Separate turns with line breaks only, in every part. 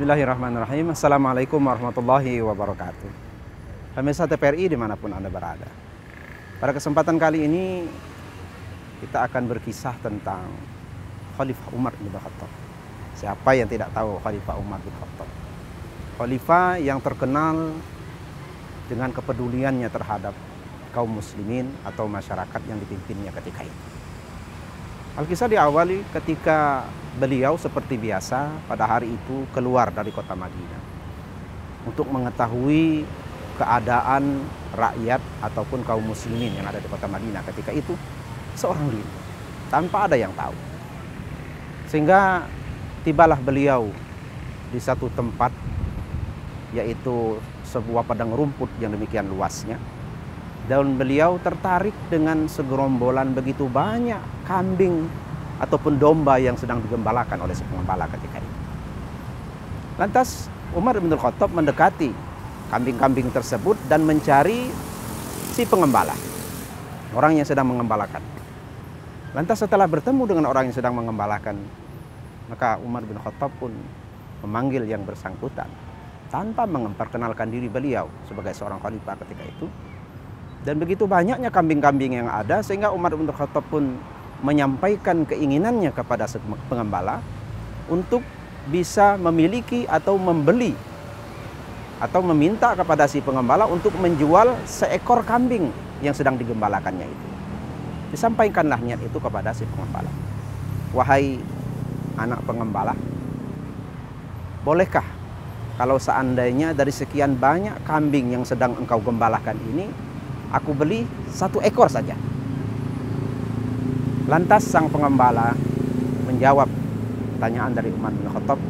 Bismillahirrahmanirrahim. Assalamualaikum warahmatullahi wabarakatuh. Pemirsa TPRI dimanapun Anda berada. Pada kesempatan kali ini kita akan berkisah tentang Khalifah Umar bin Khattab. Siapa yang tidak tahu Khalifah Umar bin Khattab? Khalifah yang terkenal dengan kepeduliannya terhadap kaum muslimin atau masyarakat yang dipimpinnya ketika itu. Alkisah diawali ketika beliau seperti biasa pada hari itu keluar dari kota Madinah untuk mengetahui keadaan rakyat ataupun kaum muslimin yang ada di kota Madinah ketika itu seorang diri tanpa ada yang tahu. Sehingga tibalah beliau di satu tempat, yaitu sebuah padang rumput yang demikian luasnya. Dan beliau tertarik dengan segerombolan begitu banyak kambing ataupun domba yang sedang digembalakan oleh si pengembala ketika itu. Lantas Umar bin Khattab mendekati kambing-kambing tersebut dan mencari si pengembala, orang yang sedang mengembalakan. Lantas setelah bertemu dengan orang yang sedang mengembalakan, maka Umar bin Khattab pun memanggil yang bersangkutan tanpa memperkenalkan diri beliau sebagai seorang khalifah ketika itu. Dan begitu banyaknya kambing-kambing yang ada sehingga Umar bin Khattab pun menyampaikan keinginannya kepada pengembala untuk bisa memiliki atau membeli atau meminta kepada si pengembala untuk menjual seekor kambing yang sedang digembalakannya itu. Disampaikanlah niat itu kepada si pengembala. Wahai anak pengembala, bolehkah kalau seandainya dari sekian banyak kambing yang sedang engkau gembalakan ini, aku beli satu ekor saja? Lantas sang pengembala menjawab pertanyaan dari Umar bin Khattab,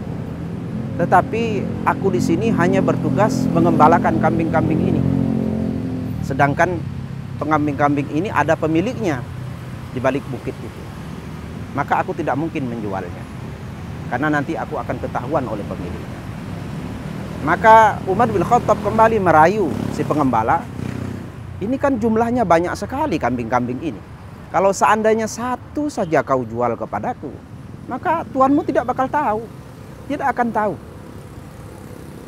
tetapi aku di sini hanya bertugas mengembalakan kambing-kambing ini. Sedangkan kambing-kambing ini ada pemiliknya di balik bukit itu. Maka aku tidak mungkin menjualnya, karena nanti aku akan ketahuan oleh pemiliknya. Maka Umar bin Khattab kembali merayu si pengembala. Ini kan jumlahnya banyak sekali kambing-kambing ini. Kalau seandainya satu saja kau jual kepadaku, maka tuanmu tidak bakal tahu. Tidak akan tahu.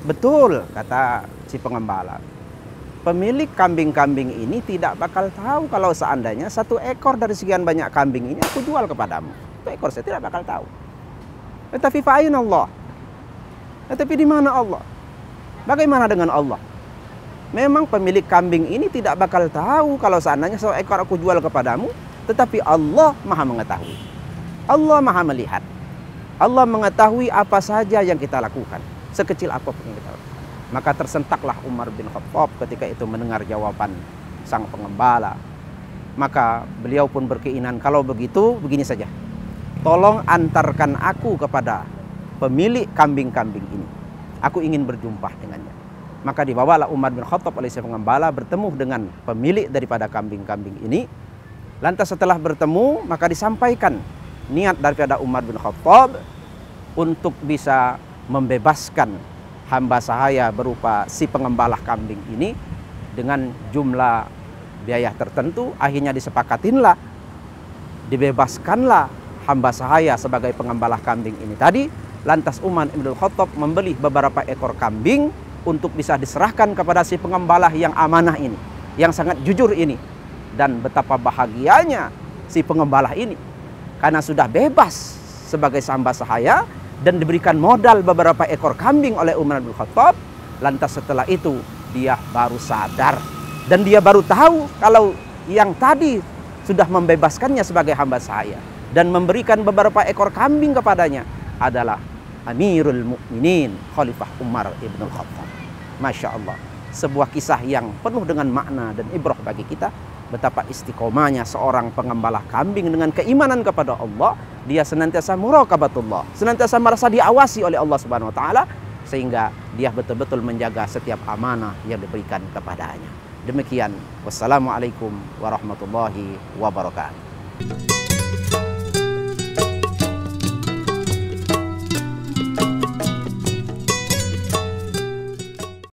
Betul, kata si pengembala. Pemilik kambing-kambing ini tidak bakal tahu kalau seandainya satu ekor dari sekian banyak kambing ini aku jual kepadamu. Satu ekor saya tidak bakal tahu. Tetapi fa'ain Allah. Tetapi di mana Allah? Bagaimana dengan Allah? Memang pemilik kambing ini tidak bakal tahu kalau seandainya satu ekor aku jual kepadamu, tetapi Allah Maha mengetahui. Allah Maha melihat. Allah mengetahui apa saja yang kita lakukan, sekecil apapun yang kita lakukan. Maka tersentaklah Umar bin Khattab ketika itu mendengar jawaban sang pengembala. Maka beliau pun berkeinginan, kalau begitu begini saja, tolong antarkan aku kepada pemilik kambing-kambing ini. Aku ingin berjumpa dengannya. Maka dibawalah Umar bin Khattab oleh si pengembala bertemu dengan pemilik daripada kambing-kambing ini. Lantas setelah bertemu, maka disampaikan niat daripada Umar bin Khattab untuk bisa membebaskan hamba sahaya berupa si pengembala kambing ini dengan jumlah biaya tertentu. Akhirnya disepakatinlah, dibebaskanlah hamba sahaya sebagai pengembala kambing ini tadi. Lantas Umar bin Khattab membeli beberapa ekor kambing untuk bisa diserahkan kepada si pengembala yang amanah ini, yang sangat jujur ini. Dan betapa bahagianya si pengembala ini karena sudah bebas sebagai hamba sahaya dan diberikan modal beberapa ekor kambing oleh Umar bin Khattab. Lantas setelah itu dia baru sadar dan dia baru tahu kalau yang tadi sudah membebaskannya sebagai hamba sahaya dan memberikan beberapa ekor kambing kepadanya adalah Amirul Mukminin Khalifah Umar ibn Khattab. Masya Allah, sebuah kisah yang penuh dengan makna dan ibrah bagi kita. Betapa istiqomahnya seorang pengembala kambing dengan keimanan kepada Allah. Dia senantiasa muraqabatullah, senantiasa merasa diawasi oleh Allah Subhanahu wa taala, sehingga dia betul-betul menjaga setiap amanah yang diberikan kepadanya. Demikian, wassalamualaikum warahmatullahi wabarakatuh.